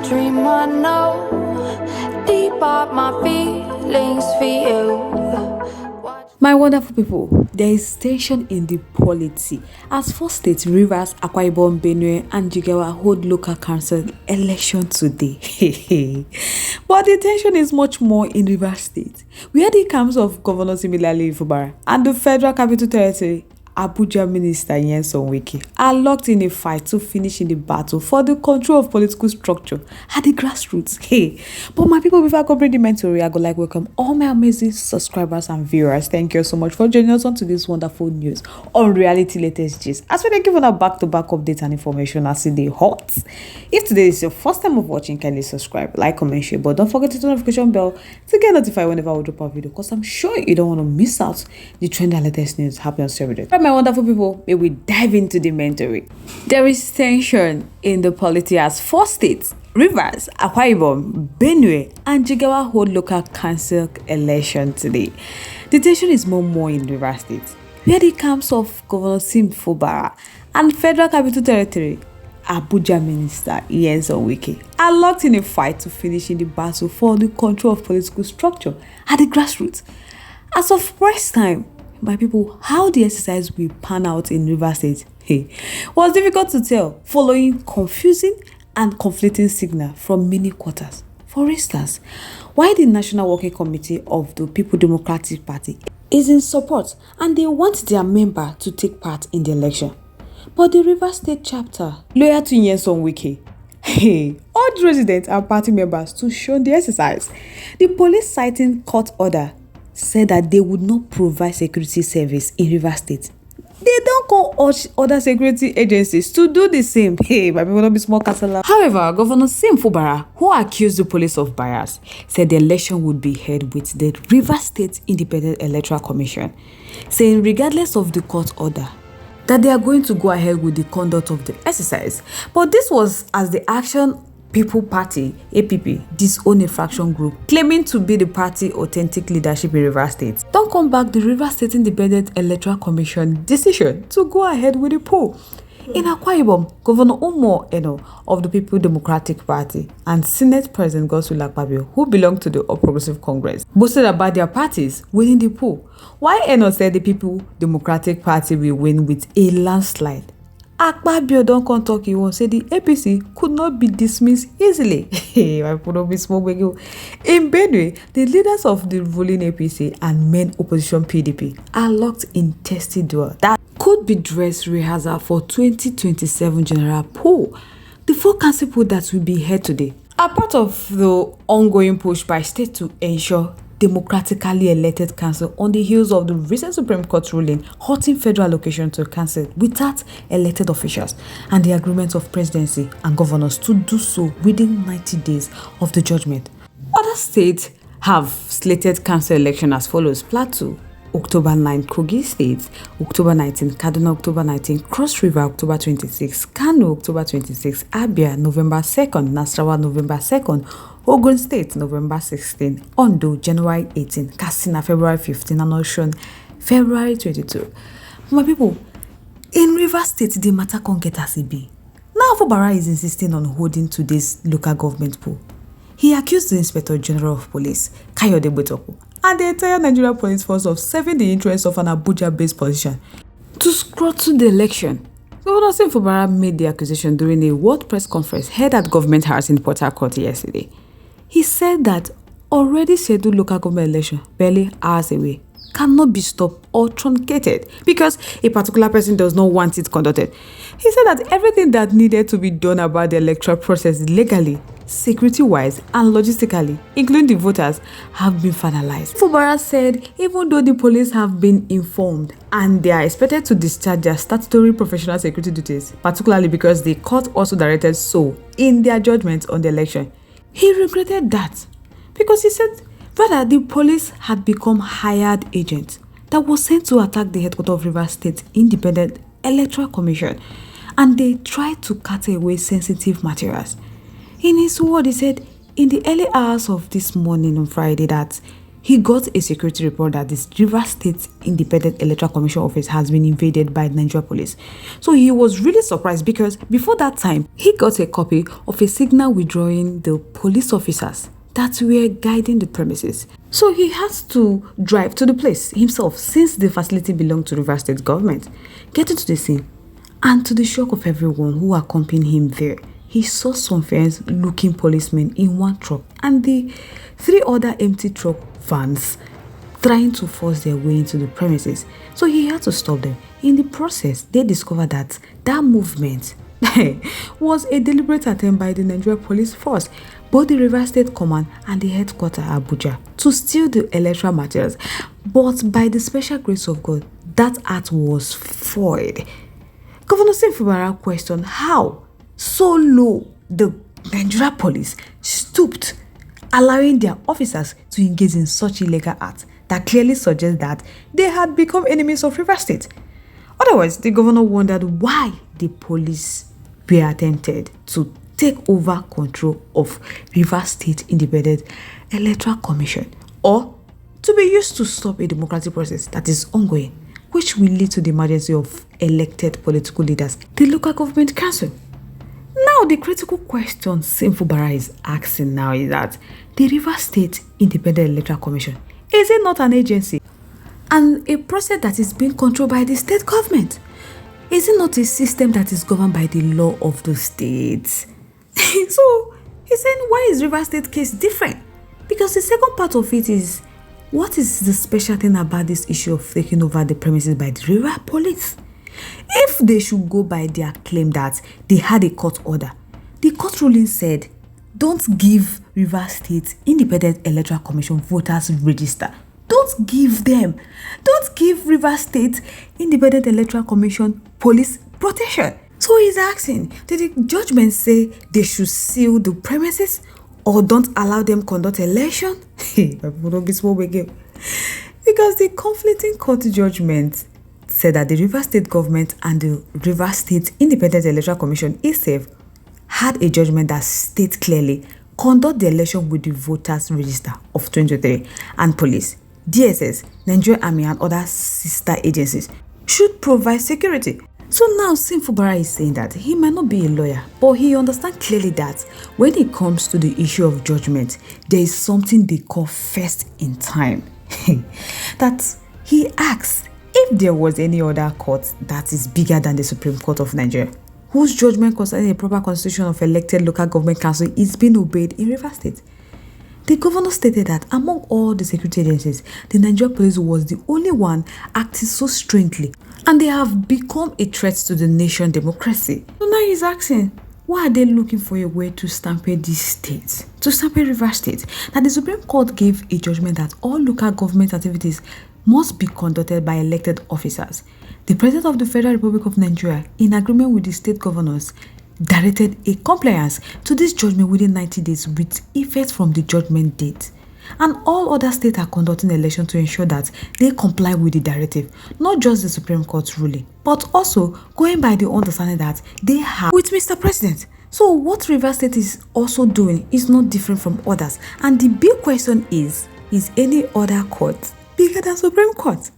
dream I know deep up my feelings for you. My wonderful people, there is tension in the polity as 4 states, Rivers, Akwa Ibom, Benue, and Jigawa hold local council election today. But the tension is much more in Rivers State, where the camps of Governor Similarly Fubara and the Federal Capital Territory Abuja Minister RI0US are locked in a fight to finish in the battle for the control of political structure at the grassroots. But my people, before I complete the mentoring, I go like welcome all my amazing subscribers and viewers. Thank you so much for joining us on to this wonderful news on Reality Latest Gist. As we are giving a back-to-back updates and information as they hot. If today is your first time of watching, kindly subscribe, like, comment, share, but don't forget to turn the notification bell to get notified whenever I drop a video, because I'm sure you don't want to miss out the trend and latest news happening on every day. My wonderful people, may we dive into the mentoring. There is tension in the polity as 4 states, Rivers, Akwa Ibom, Benue, and Jigawa hold local council election today. The tension is more in Rivers State, where the camps of Governor Sim Fubara and Federal Capital Territory Abuja Minister RI0US are locked in a fight to finish in the battle for the control of political structure at the grassroots. As of press time, my people, how the exercise will pan out in Rivers State was difficult to tell following confusing and conflicting signals from many quarters. For instance, while the National Working Committee of the People Democratic Party is in support and they want their member to take part in the election, but the Rivers State chapter, loyal to RI0US, urged residents and party members to shun the exercise. The police, citing court order, said that they would not provide security service in Rivers State. They don't call other security agencies to do the same. My people don't be small castle. However, Governor Sim Fubara, who accused the police of bias, said the election would be held with the Rivers State Independent Electoral Commission, saying regardless of the court order, that they are going to go ahead with the conduct of the exercise. But this was as the Action People Party, APP, disowned a fraction group, claiming to be the party authentic leadership in Rivers State. Don't come back the Rivers State Independent Electoral Commission decision to go ahead with the poll. In Akwa Ibom, Governor Umo Eno of the People Democratic Party and Senate President Godswill Akpabio, who belong to the All Progressive Congress, boasted about their parties winning the poll, while Eno said the People Democratic Party will win with a landslide. Akpabio don't come talk, he won't say the APC could not be dismissed easily. In Benue, the leaders of the ruling APC and main opposition PDP are locked in testy duel that could be dress rehearsal for 2027 general poll. The 4 council poll that will be held today are part of the ongoing push by state to ensure democratically elected council on the heels of the recent Supreme Court ruling halting federal allocation to council without elected officials and the agreement of presidency and governors to do so within 90 days of the judgment. Other states have slated council election as follows: Plateau, October 9, Kogi State, October 19, Kaduna, October 19, Cross River, October 26, Kano, October 26, Abia, November 2nd, Nasarawa, November 2nd, Ogun State, November 16, Ondo, January 18, Katsina, February 15, and Osun, February 22. My people, in Rivers State, the matter can't get as it be. Now, Fubara is insisting on holding today's local government poll. He accused the Inspector General of Police, Kayode Botoku, and the entire Nigerian police force of serving the interests of an Abuja-based position to scrutinize the election. Governor Sim Fubara made the accusation during a World Press Conference held at Government House in Port Harcourt yesterday. He said that already scheduled local government election, barely hours away, cannot be stopped or truncated because a particular person does not want it conducted. He said that everything that needed to be done about the electoral process legally, security-wise, and logistically, including the voters, have been finalized. Fubara said even though the police have been informed and they are expected to discharge their statutory professional security duties, particularly because the court also directed so in their judgment on the election, he regretted that because he said rather the police had become hired agents that was sent to attack the headquarters of Rivers State Independent Electoral Commission, and they tried to cut away sensitive materials. In his word, he said in the early hours of this morning on Friday that he got a security report that this Rivers State Independent Electoral Commission office has been invaded by Nigeria police. So he was really surprised because before that time, he got a copy of a signal withdrawing the police officers that were guiding the premises. So he has to drive to the place himself since the facility belonged to Rivers State government. Getting to the scene, and to the shock of everyone who accompanied him there, he saw some fierce-looking policemen in one truck and the 3 other empty truck vans trying to force their way into the premises. So he had to stop them. In the process, they discovered that movement was a deliberate attempt by the Nigeria police force, both the Rivers State Command and the headquarters Abuja, to steal the electoral materials. But by the special grace of God, that act was foiled. Governor Simfubara questioned how so low the Nigeria police stooped, allowing their officers to engage in such illegal acts that clearly suggests that they had become enemies of Rivers State. Otherwise, the governor wondered why the police were attempted to take over control of Rivers State Independent Electoral Commission, or to be used to stop a democratic process that is ongoing, which will lead to the emergency of elected political leaders, the local government council. Now, the critical question Simfubara is asking now is that the Rivers State Independent Electoral Commission, is it not an agency and a process that is being controlled by the state government? Is it not a system that is governed by the law of the state? So, he's saying, why is Rivers State case different? Because the second part of it is, what is the special thing about this issue of taking over the premises by the River Police? If they should go by their claim that they had a court order, the court ruling said, don't give Rivers State Independent Electoral Commission voters register. Don't give Rivers State Independent Electoral Commission police protection. So he's asking, did the judgment say they should seal the premises or don't allow them conduct election? Because the conflicting court judgment said that the Rivers State government and the Rivers State Independent Electoral Commission itself had a judgment that states clearly, conduct the election with the voters register of 2023, and police, DSS, Nigerian Army and other sister agencies should provide security. So now Simfubara is saying that he might not be a lawyer, but he understands clearly that when it comes to the issue of judgment, there is something they call first in time. That he asks if there was any other court that is bigger than the Supreme Court of Nigeria, whose judgment concerning a proper constitution of elected local government council is being obeyed in Rivers State. The governor stated that among all the security agencies, the Nigeria police was the only one acting so strangely, and they have become a threat to the nation's democracy. So now he's asking, why are they looking for a way to stampede these states, to stampede Rivers State? That the Supreme Court gave a judgment that all local government activities must be conducted by elected officers. The President of the Federal Republic of Nigeria, in agreement with the state governors, directed a compliance to this judgment within 90 days with effect from the judgment date. And all other states are conducting elections to ensure that they comply with the directive, not just the Supreme Court's ruling, but also going by the understanding that they have with Mr. President. So what Rivers State is also doing is not different from others. And the big question is any other court bigger than Supreme Court?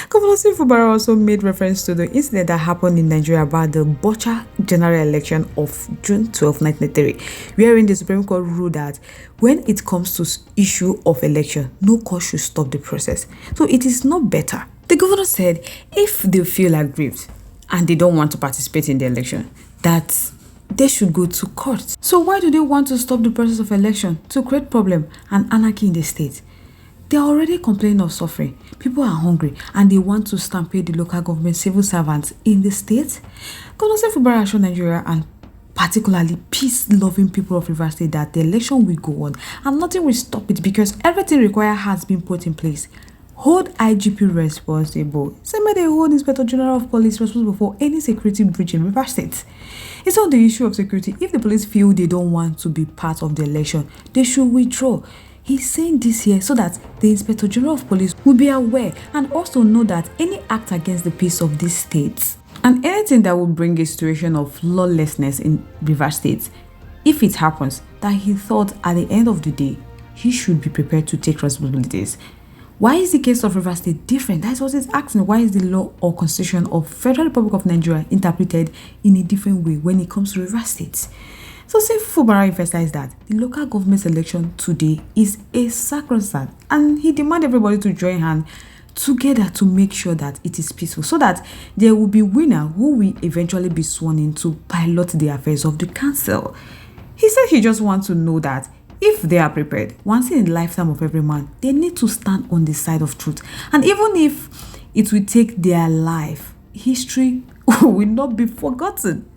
Governor Simfubara also made reference to the incident that happened in Nigeria about the botched general election of June 12, 1993, wherein the Supreme Court ruled that when it comes to issue of election, no court should stop the process. So it is not better. The governor said if they feel aggrieved and they don't want to participate in the election, that they should go to court. So why do they want to stop the process of election? To create problem and anarchy in the state. They are already complaining of suffering. People are hungry and they want to stampede the local government civil servants in the state. Governor Simfubara assured Nigeria and particularly peace-loving people of Rivers State that the election will go on and nothing will stop it because everything required has been put in place. Hold IGP responsible. Same way they hold Inspector General of Police responsible for any security breach in Rivers State. It's on the issue of security. If the police feel they don't want to be part of the election, they should withdraw. He's saying this here so that the Inspector General of Police will be aware and also know that any act against the peace of these states and anything that will bring a situation of lawlessness in Rivers State, if it happens, that he thought at the end of the day, he should be prepared to take responsibilities. Why is the case of Rivers State different? That is what it's asking. Why is the law or constitution of Federal Republic of Nigeria interpreted in a different way when it comes to Rivers State? So say Fubara emphasized that the local government election today is a sacrosanct, and he demanded everybody to join hands together to make sure that it is peaceful, so that there will be winner who will eventually be sworn in to pilot the affairs of the council. He said he just wants to know that if they are prepared, once in a lifetime of every man, they need to stand on the side of truth. And even if it will take their life, history will not be forgotten.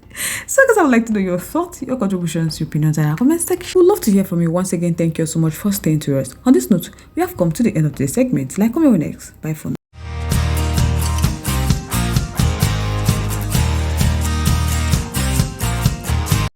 So guys, I would like to know your thoughts, your contributions, your opinions in our comment section. We'd love to hear from you. Once again, thank you so much for staying to us. On this note, we have come to the end of today's segment. Like, comment next. Bye for now.